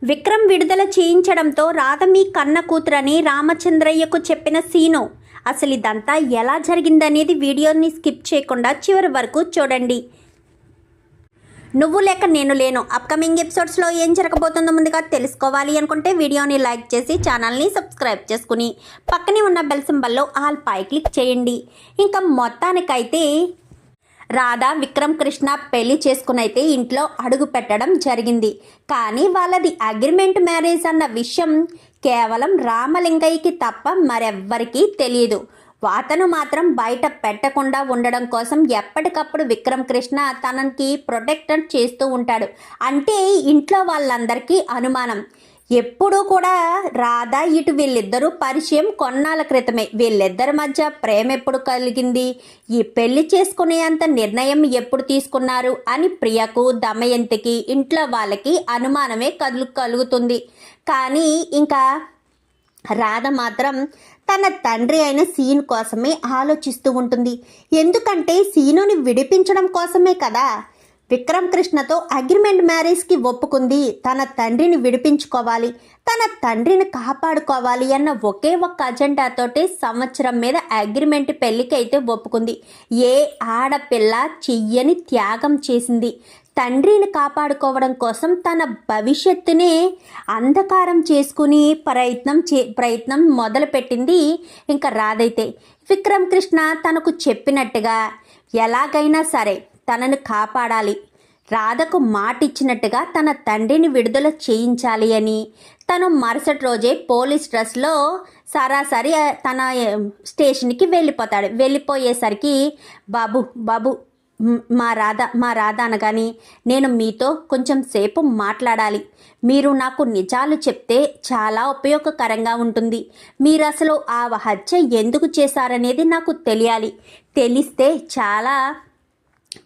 విక్రమ్ విడుదల చేయించడంతో రాధ మీ కన్న కూతురని రామచంద్రయ్యకు చెప్పిన సీను. అసలు ఇదంతా ఎలా జరిగిందనేది వీడియోని స్కిప్ చేయకుండా చివరి వరకు చూడండి. నువ్వు లేక నేను లేను అప్కమింగ్ ఎపిసోడ్స్లో ఏం జరగబోతుందో ముందుగా తెలుసుకోవాలి అనుకుంటే వీడియోని లైక్ చేసి ఛానల్ని సబ్స్క్రైబ్ చేసుకుని పక్కనే ఉన్న బెల్ సింబల్లో ఆల్ పై క్లిక్ చేయండి. ఇంకా మొత్తానికైతే రాధా విక్రమ్ కృష్ణ పెళ్లి చేసుకునైతే ఇంట్లో అడుగు పెట్టడం జరిగింది. కానీ వాళ్ళది అగ్రిమెంట్ మ్యారేజ్ అన్న విషయం కేవలం రామలింగయ్యకి తప్ప మరెవ్వరికీ తెలియదు. అతను మాత్రం బయట పెట్టకుండా ఉండడం కోసం ఎప్పటికప్పుడు విక్రమ్ కృష్ణ తనకి ప్రొటెక్ట్ చేస్తూ ఉంటాడు. అంటే ఇంట్లో వాళ్ళందరికీ అనుమానం. ఎప్పుడూ కూడా రాధా ఇటు వీళ్ళిద్దరూ పరిచయం కొన్నాళ్ళ క్రితమే. వీళ్ళిద్దరి మధ్య ప్రేమ ఎప్పుడు కలిగింది, ఈ పెళ్లి చేసుకునేంత నిర్ణయం ఎప్పుడు తీసుకున్నారు అని ప్రియకు దమయంతికి ఇంట్లో వాళ్ళకి అనుమానమే కలుగుతుంది. కానీ ఇంకా రాధ మాత్రం తన తండ్రి అయిన సీను కోసమే ఆలోచిస్తూ ఉంటుంది. ఎందుకంటే సీనుని విడిపించడం కోసమే కదా విక్రమ్ కృష్ణతో అగ్రిమెంట్ మ్యారేజ్కి ఒప్పుకుంది. తన తండ్రిని విడిపించుకోవాలి, తన తండ్రిని కాపాడుకోవాలి అన్న ఒకే ఒక్క అజెండాతోటి సంవత్సరం మీద అగ్రిమెంట్ పెళ్లికి అయితే ఒప్పుకుంది. ఏ ఆడపిల్ల చెయ్యని త్యాగం చేసింది. తండ్రిని కాపాడుకోవడం కోసం తన భవిష్యత్తునే అంధకారం చేసుకుని ప్రయత్నం మొదలుపెట్టింది. ఇంకా రాధైతే విక్రమ్ కృష్ణ తనకు చెప్పినట్టుగా ఎలాగైనా సరే తనను కాపాడాలి, రాధకు మాటిచ్చినట్టుగా తన తండ్రిని విడుదల చేయించాలి అని తను మరుసటి రోజే పోలీస్ డ్రెస్లో సరాసరి తన స్టేషన్కి వెళ్ళిపోతాడు. వెళ్ళిపోయేసరికి బాబు మా రాధ అనగాని, నేను మీతో కొంచెం సేపు మాట్లాడాలి. మీరు నాకు నిజాలు చెప్తే చాలా ఉపయోగకరంగా ఉంటుంది. మీరు అసలు ఆ హత్య ఎందుకు చేశారనేది నాకు తెలియాలి. తెలిస్తే చాలా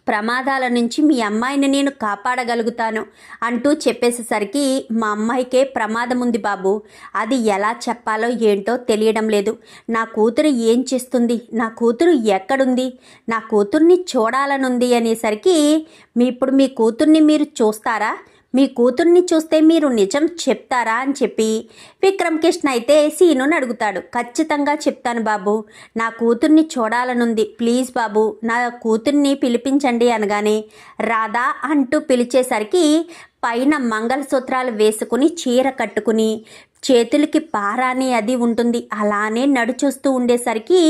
ప్రమాదాల నుంచి మీ అమ్మాయిని నేను కాపాడగలుగుతాను అంటూ చెప్పేసేసరికి, మా అమ్మాయికే ప్రమాదం ఉంది బాబు, అది ఎలా చెప్పాలో ఏంటో తెలియడం లేదు. నా కూతురు ఏం చేస్తుంది, నా కూతురు ఎక్కడుంది, నా కూతుర్ని చూడాలనుంది అనేసరికి, ఇప్పుడు మీ కూతుర్ని మీరు చూస్తారా, మీ కూతుర్ని చూస్తే మీరు నిజం చెప్తారా అని చెప్పి విక్రమ్ కృష్ణ అయితే సీనుని అడుగుతాడు. ఖచ్చితంగా చెప్తాను బాబు, నా కూతుర్ని చూడాలనుంది, ప్లీజ్ బాబు నా కూతుర్ని పిలిపించండి అనగానే, రాధా అంటూ పిలిచేసరికి పైన మంగళసూత్రాలు వేసుకుని చీర కట్టుకుని చేతులకి పారాని అది ఉంటుంది, అలానే నడుచొస్తూ ఉండేసరికి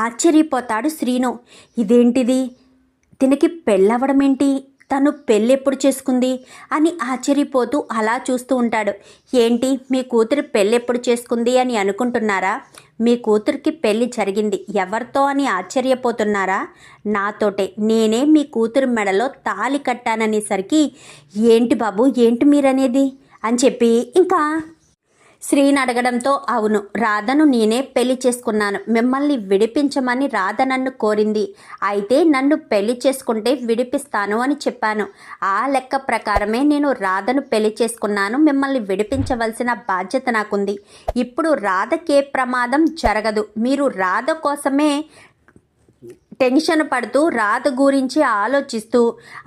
ఆశ్చర్యపోతాడు శ్రీను. ఇదేంటిది, దీనికి పెళ్ళవడం ఏంటి, తను పెళ్ళి ఎప్పుడు చేసుకుంది అని ఆశ్చర్యపోతూ అలా చూస్తూ ఉంటాడు. ఏంటి మీ కూతురు పెళ్ళి ఎప్పుడు చేసుకుంది అని అనుకుంటున్నారా? మీ కూతురికి పెళ్ళి జరిగింది. ఎవరితో అని ఆశ్చర్యపోతున్నారా? నాతోటే, నేనే మీ కూతురు మెడలో తాళి కట్టాననేసరికి, ఏంటి బాబు ఏంటి మీరనేది అని చెప్పి ఇంకా శ్రీని అడగడంతో, అవును రాధను నేనే పెళ్లి చేసుకున్నాను, మిమ్మల్ని విడిపించమని రాధ నన్ను కోరింది, అయితే నన్ను పెళ్లి చేసుకుంటే విడిపిస్తాను అని చెప్పాను. ఆ లెక్క ప్రకారమే నేను రాధను పెళ్లి చేసుకున్నాను, మిమ్మల్ని విడిపించవలసిన బాధ్యత నాకుంది. ఇప్పుడు రాధకే ప్రమాదం జరగదు, మీరు రాధ కోసమే టెన్షన్ పడుతూ రాధ గురించి ఆలోచిస్తూ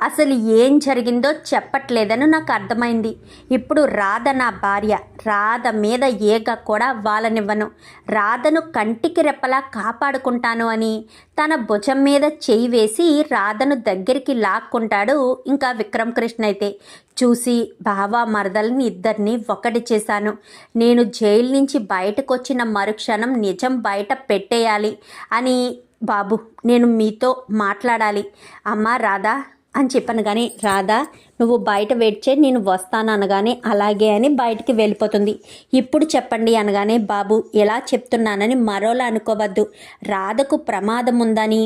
అసలు ఏం జరిగిందో చెప్పట్లేదని నాకు అర్థమైంది. ఇప్పుడు రాధ నా భార్య, రాధ మీద ఏగ కూడా వాళ్ళనివ్వను, రాధను కంటికి రెప్పలా కాపాడుకుంటాను అని తన భుజం మీద చేయి వేసి రాధను దగ్గరికి లాక్కుంటాడు. ఇంకా విక్రమ్ కృష్ణ అయితే చూసి, బావా మరదల్ని ఇద్దరిని ఒకటి చేశాను, నేను జైలు నుంచి బయటకు వచ్చిన మరుక్షణం నిజం బయట పెట్టేయాలి అని, బాబు నేను మీతో మాట్లాడాలి అమ్మా రాధా అని చెప్పాను. కానీ రాధా నువ్వు బయట వెయిట్ చేయి, నేను వస్తాను అనగానే అలాగే అని బయటికి వెళ్ళిపోతుంది. ఇప్పుడు చెప్పండి అనగానే, బాబు ఎలా చెప్తున్నానని మరోలా అనుకోవద్దు, రాధకు ప్రమాదం ఉందని,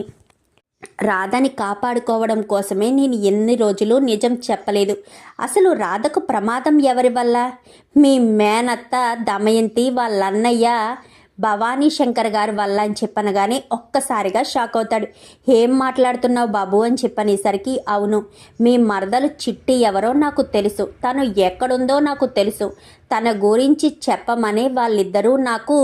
రాధని కాపాడుకోవడం కోసమే నేను ఎన్ని రోజులు నిజం చెప్పలేదు. అసలు రాధకు ప్రమాదం ఎవరి వల్ల? మీ మేనత్త దమయంతి వాళ్ళ అన్నయ్య భవానీ శంకర్ గారు వల్ల అని చెప్పనగానే ఒక్కసారిగా షాక్ అవుతాడు. ఏం మాట్లాడుతున్నావు బాబు అని చెప్పనేసరికి, అవును మీ మరదలు చిట్టి ఎవరో నాకు తెలుసు, తను ఎక్కడుందో నాకు తెలుసు, తన గురించి చెప్పమని వాళ్ళిద్దరూ నాకు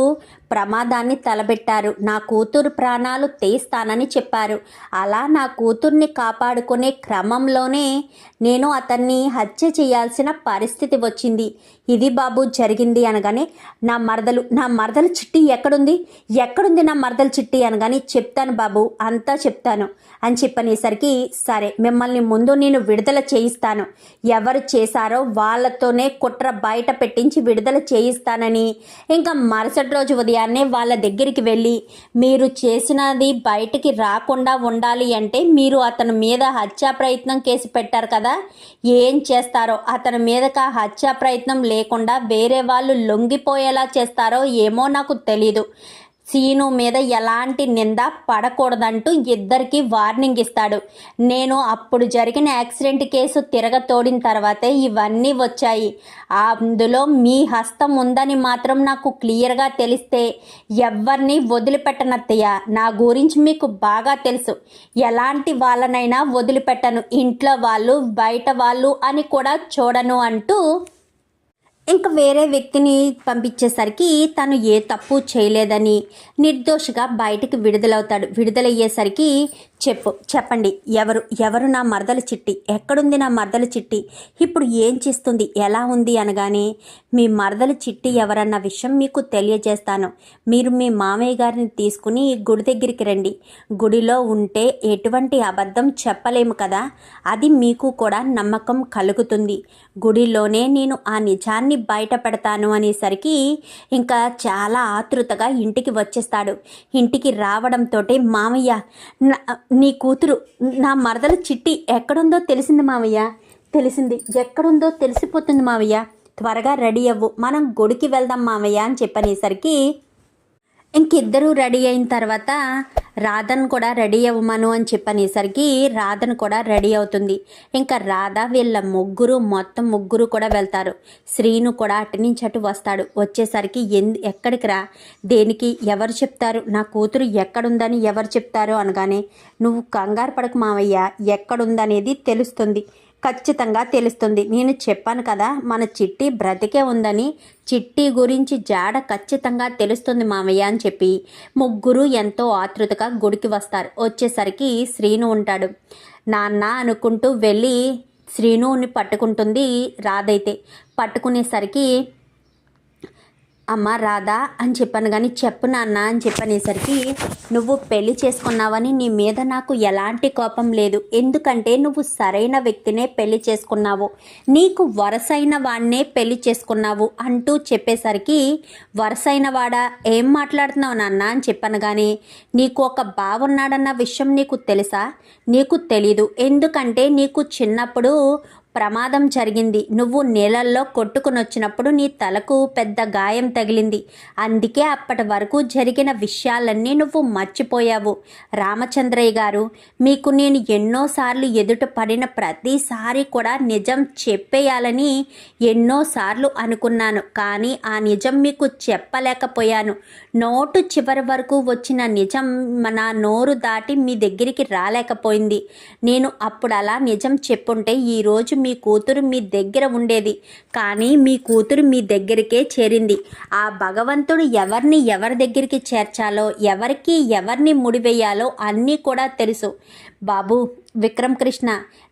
ప్రమాదాన్ని తలబెట్టారు. నా కూతురు ప్రాణాలు తీస్తానని చెప్పారు. అలా నా కూతుర్ని కాపాడుకునే క్రమంలోనే నేను అతన్ని హత్య చేయాల్సిన పరిస్థితి వచ్చింది. ఇది బాబు జరిగింది అనగానే, నా మరదలు చిట్టి ఎక్కడుంది నా మరదలు చిట్టి అనగానే, చెప్తాను బాబు, అంతా చెప్తాను అని చెప్పనేసరికి, సరే మిమ్మల్ని ముందు నేను విడుదల చేయిస్తాను, ఎవరు చేశారో వాళ్ళతోనే కుట్ర బయట పెట్టించి విడుదల చేయిస్తానని, ఇంకా మరుసటి రోజు ఉదయాన్నే వాళ్ళ దగ్గరికి వెళ్ళి, మీరు చేసినది బయటికి రాకుండా ఉండాలి అంటే మీరు అతని మీద హత్యా ప్రయత్నం కేసు పెట్టారు కదా, ఏం చేస్తారో, అతని మీదకి హత్యా ప్రయత్నం లేకుండా వేరే వాళ్ళు లొంగిపోయేలా చేస్తారో ఏమో నాకు తెలీదు, సీను మీద ఎలాంటి నింద పడకూడదంటూ ఇద్దరికి వార్నింగ్ ఇస్తాడు. నేను అప్పుడు జరిగిన యాక్సిడెంట్ కేసు తిరగతోడిన తర్వాతే ఇవన్నీ వచ్చాయి. అందులో మీ హస్తం ఉందని మాత్రం నాకు క్లియర్గా తెలిస్తే ఎవరిని వదిలిపెట్టనత్తయ్య. నా గురించి మీకు బాగా తెలుసు, ఎలాంటి వాళ్ళనైనా వదిలిపెట్టను, ఇంట్లో వాళ్ళు బయట వాళ్ళు అని కూడా చూడను అంటూ ఇంకా వేరే వ్యక్తిని పంపించేసరికి తను ఏ తప్పు చేయలేదని నిర్దోషిగా బయటికి విడుదలవుతాడు. విడుదలయ్యేసరికి, చెప్పండి ఎవరు నా మరదలు చిట్టి, ఎక్కడుంది నా మరదలు చిట్టి, ఇప్పుడు ఏం చేస్తుంది, ఎలా ఉంది అనగానే, మీ మరదలు చిట్టి ఎవరన్న విషయం మీకు తెలియజేస్తాను. మీరు మీ మామయ్య గారిని తీసుకుని గుడి దగ్గరికి రండి. గుడిలో ఉంటే ఎటువంటి అబద్ధం చెప్పలేము కదా, అది మీకు కూడా నమ్మకం కలుగుతుంది. గుడిలోనే నేను ఆ నిజాన్ని బయట పెడతాను అనేసరికి ఇంకా చాలా ఆతృతగా ఇంటికి వచ్చేస్తాడు. ఇంటికి రావడంతో, మామయ్య నీ కూతురు నా మరదలు చిట్టి ఎక్కడుందో తెలిసింది మావయ్య, తెలిసింది, ఎక్కడుందో తెలిసిపోతుంది మావయ్య, త్వరగా రెడీ అవ్వు, మనం గుడికి వెళ్దాం మావయ్య అని చెప్పనేసరికి ఇంకిద్దరూ రెడీ అయిన తర్వాత రాధను కూడా రెడీ అవ్వమను అని చెప్పనేసరికి రాధను కూడా రెడీ అవుతుంది. ఇంకా రాధ వీళ్ళ మొత్తం ముగ్గురు కూడా వెళ్తారు. శ్రీను కూడా అటు నుంచి అటు వస్తాడు. వచ్చేసరికి ఎక్కడికి రా, దేనికి, ఎవరు చెప్తారు, నా కూతురు ఎక్కడుందని ఎవరు చెప్తారో అనగానే, నువ్వు కంగారు పడకు మావయ్య, ఎక్కడుందనేది తెలుస్తుంది, ఖచ్చితంగా తెలుస్తుంది. నేను చెప్పాను కదా మన చిట్టి బ్రతికే ఉందని, చిట్టి గురించి జాడ ఖచ్చితంగా తెలుస్తుంది మామయ్య అని చెప్పి ముగ్గురు ఎంతో ఆతృతగా గుడికి వస్తారు. వచ్చేసరికి శ్రీను ఉంటాడు. నాన్న అనుకుంటూ వెళ్ళి శ్రీనుని పట్టుకుంటుంది రాధైతే. పట్టుకునేసరికి, అమ్మ రాధా అని చెప్పాను కానీ, చెప్పు నాన్న అని చెప్పనేసరికి, నువ్వు పెళ్లి చేసుకున్నావని నీ మీద నాకు ఎలాంటి కోపం లేదు, ఎందుకంటే నువ్వు సరైన వ్యక్తినే పెళ్లి చేసుకున్నావు, నీకు వరసైన వాడినే పెళ్లి చేసుకున్నావు అంటూ చెప్పేసరికి, వరసైన వాడా, ఏం మాట్లాడుతున్నావు నాన్న అని చెప్పాను కానీ, నీకు ఒక బావున్నాడన్న విషయం నీకు తెలుసా, నీకు తెలీదు, ఎందుకంటే నీకు చిన్నప్పుడు ప్రమాదం జరిగింది, నువ్వు నీళ్ళల్లో కొట్టుకుని వచ్చినప్పుడు నీ తలకు పెద్ద గాయం తగిలింది, అందుకే అప్పటి వరకు జరిగిన విషయాలన్నీ నువ్వు మర్చిపోయావు. రామచంద్రయ్య గారు, మీకు నేను ఎన్నోసార్లు ఎదుట పడిన ప్రతిసారి కూడా నిజం చెప్పేయాలని ఎన్నోసార్లు అనుకున్నాను, కానీ ఆ నిజం మీకు చెప్పలేకపోయాను. నోటు చివరి వరకు వచ్చిన నిజం నా నోరు దాటి మీ దగ్గరికి రాలేకపోయింది. నేను అప్పుడు అలా నిజం చెప్పుంటే ఈరోజు మీ కూతురు మీ దగ్గర ఉండేది, కానీ మీ కూతురు మీ దగ్గరికే చేరింది. ఆ భగవంతుడు ఎవరి దగ్గరికి చేర్చాలో, ఎవరిని ముడివేయాలో అన్నీ కూడా తెలుసు. బాబు విక్రమ్ కృష్ణ,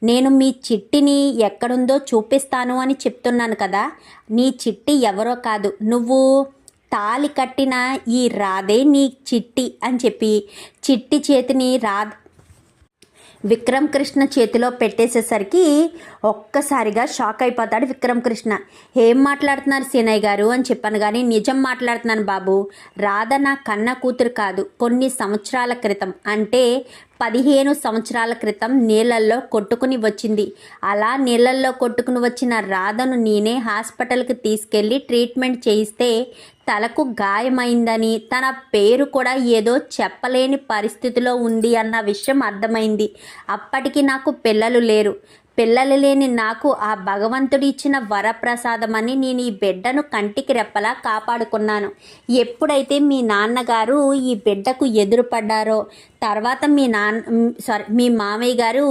నేను మీ చిట్టిని ఎక్కడుందో చూపిస్తాను అని చెప్తున్నాను కదా, నీ చిట్టి ఎవరో కాదు, నువ్వు తాలి కట్టిన ఈ రాధే నీ చిట్టి అని చెప్పి చిట్టి చేతిని విక్రమ్ కృష్ణ చేతిలో పెట్టేసేసరికి ఒక్కసారిగా షాక్ అయిపోతాడు విక్రమ్ కృష్ణ. ఏం మాట్లాడుతున్నారు సీనయ్య గారు అని చెప్పాను కానీ, నిజం మాట్లాడుతున్నాను బాబు, రాధ నా కన్న కూతురు కాదు, కొన్ని సంవత్సరాల క్రితం, అంటే 15 సంవత్సరాల క్రితం నీళ్ళల్లో కొట్టుకుని వచ్చింది. అలా నీళ్ళల్లో కొట్టుకుని వచ్చిన రాధను నేనే హాస్పిటల్కి తీసుకెళ్ళి ట్రీట్మెంట్ చేయిస్తే తలకు గాయమైందని, తన పేరు కూడా ఏదో చెప్పలేని పరిస్థితిలో ఉంది అన్న విషయం అర్థమైంది. అప్పటికి నాకు పిల్లలు లేరు. పిల్లలు లేని నాకు ఆ భగవంతుడు ఇచ్చిన వరప్రసాదమని నేను ఈ బిడ్డను కంటికి రెప్పలా కాపాడుకున్నాను. ఎప్పుడైతే మీ నాన్నగారు ఈ బిడ్డకు ఎదురుపడ్డారో, తర్వాత మీ మామయ్య గారు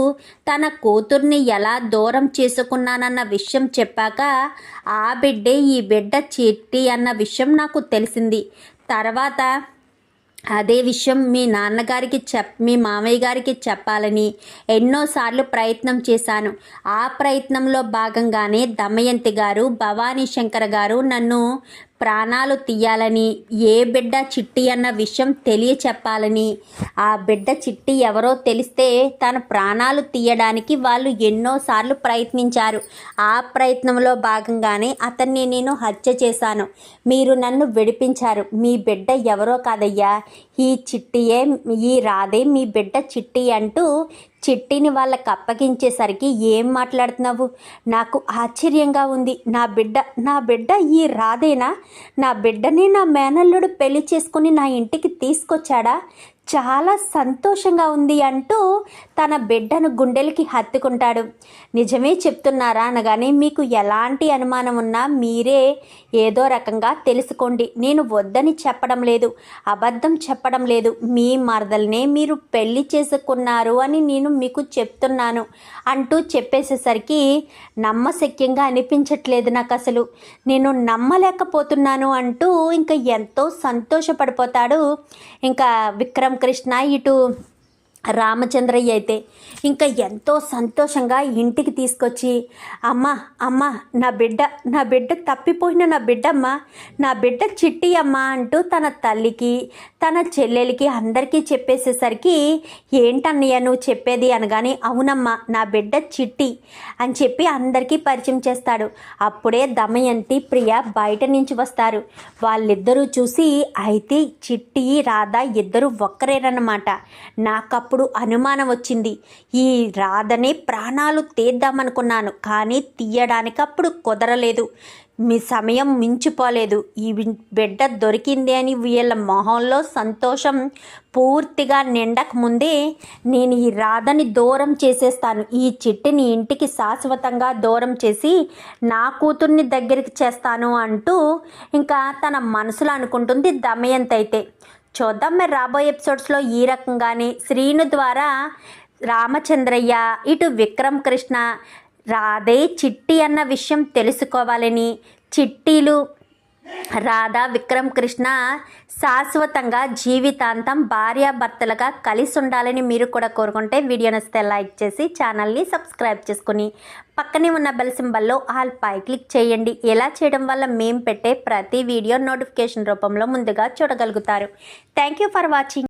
తన కూతుర్ని ఎలా దూరం చేసుకున్నానన్న విషయం చెప్పాక, ఆ బిడ్డే ఈ బిడ్డ చిట్టి అన్న విషయం నాకు తెలిసింది. తర్వాత అదే విషయం మీ నాన్నగారికి మీ మామయ్య గారికి చెప్పాలని ఎన్నోసార్లు ప్రయత్నం చేశాను. ఆ ప్రయత్నంలో భాగంగానే దమయంతి గారు, భవానీ శంకర్ గారు నన్ను ప్రాణాలు తీయాలని, ఏ బిడ్డ చిట్టి అన్న విషయం చెప్పాలని, ఆ బిడ్డ చిట్టి ఎవరో తెలిస్తే తన ప్రాణాలు తీయడానికి వాళ్ళు ఎన్నోసార్లు ప్రయత్నించారు. ఆ ప్రయత్నంలో భాగంగానే అతన్ని నేను హత్య చేశాను. మీరు నన్ను విడిపించారు. మీ బిడ్డ ఎవరో కాదయ్యా, ఈ చిట్టియే, ఈ రాధే మీ బిడ్డ చిట్టి అంటూ చిట్టిని వాళ్ళకి అప్పగించేసరికి ఏం మాట్లాడుతున్నావు? నాకు ఆశ్చర్యంగా ఉంది. నా బిడ్డ ఈ రాధేనా? నా బిడ్డని నా మేనల్లుడు పెళ్లి చేసుకుని నా ఇంటికి తీసుకొచ్చాడా? చాలా సంతోషంగా ఉంది అంటూ తన బిడ్డను గుండెలకి హత్తుకుంటాడు. నిజమే చెప్తున్నారా అనగానే మీకు ఎలాంటి అనుమానం ఉన్నా మీరే ఏదో రకంగా తెలుసుకోండి. నేను వద్దని చెప్పడం లేదు, అబద్ధం చెప్పడం లేదు. మీ మరదల్నే మీరు పెళ్లి చేసుకున్నారు అని నేను మీకు చెప్తున్నాను అంటూ చెప్పేసేసరికి నమ్మశక్యంగా అనిపించట్లేదు నాకు, అసలు నేను నమ్మలేకపోతున్నాను అంటూ ఇంకా ఎంతో సంతోషపడిపోతాడు. ఇంకా విక్రమ్ కృష్ణ, ఇటు రామచంద్రయ్య అయితే ఇంకా ఎంతో సంతోషంగా ఇంటికి తీసుకొచ్చి, అమ్మ నా బిడ్డ తప్పిపోయిన నా బిడ్డమ్మ, నా బిడ్డ చిట్టి అమ్మ అంటూ తన తల్లికి తన చెల్లెలికి అందరికీ చెప్పేసేసరికి, ఏంటన్నయ్య నువ్వు చెప్పేది అనగానే, అవునమ్మా నా బిడ్డ చిట్టి అని చెప్పి అందరికీ పరిచయం చేస్తాడు. అప్పుడే దమయంతి, ప్రియ బయట నుంచి వస్తారు. వాళ్ళిద్దరూ చూసి, అయితే చిట్టి రాధా ఇద్దరు ఒక్కరేనన్నమాట. నాకప్పుడు అనుమానం వచ్చింది. ఈ రాధనే ప్రాణాలు తీద్దామనుకున్నాను, కానీ తీయడానికి అప్పుడు కుదరలేదు. మీ సమయం మించిపోలేదు. ఈ బిడ్డ దొరికింది అని వీళ్ళ మొహంలో సంతోషం పూర్తిగా నిండక ముందే నేను ఈ రాధని దూరం చేసేస్తాను, ఈ చిట్టిని ఇంటికి శాశ్వతంగా దూరం చేసి నా కూతుర్ని దగ్గరికి చేస్తాను అంటూ ఇంకా తన మనసులో అనుకుంటుంది దమయంతి అయితే. చూద్దాం మరి రాబోయే ఎపిసోడ్స్లో ఈ రకంగానే శ్రీను ద్వారా రామచంద్రయ్య, ఇటు విక్రమ్ కృష్ణ రాధే చిట్టి అన్న విషయం తెలుసుకోవాలని, చిట్టీలు రాధా విక్రమ్ కృష్ణ శాశ్వతంగా జీవితాంతం భార్యాభర్తలుగా కలిసి ఉండాలని మీరు కూడా కోరుకుంటే వీడియో నచ్చితే లైక్ చేసి ఛానల్ని సబ్స్క్రైబ్ చేసుకుని పక్కనే ఉన్న బెల్ సింబల్లో ఆల్ పై క్లిక్ చేయండి. ఇలా చేయడం వల్ల మేము పెట్టే ప్రతి వీడియో నోటిఫికేషన్ రూపంలో ముందుగా చూడగలుగుతారు. Thank you for watching.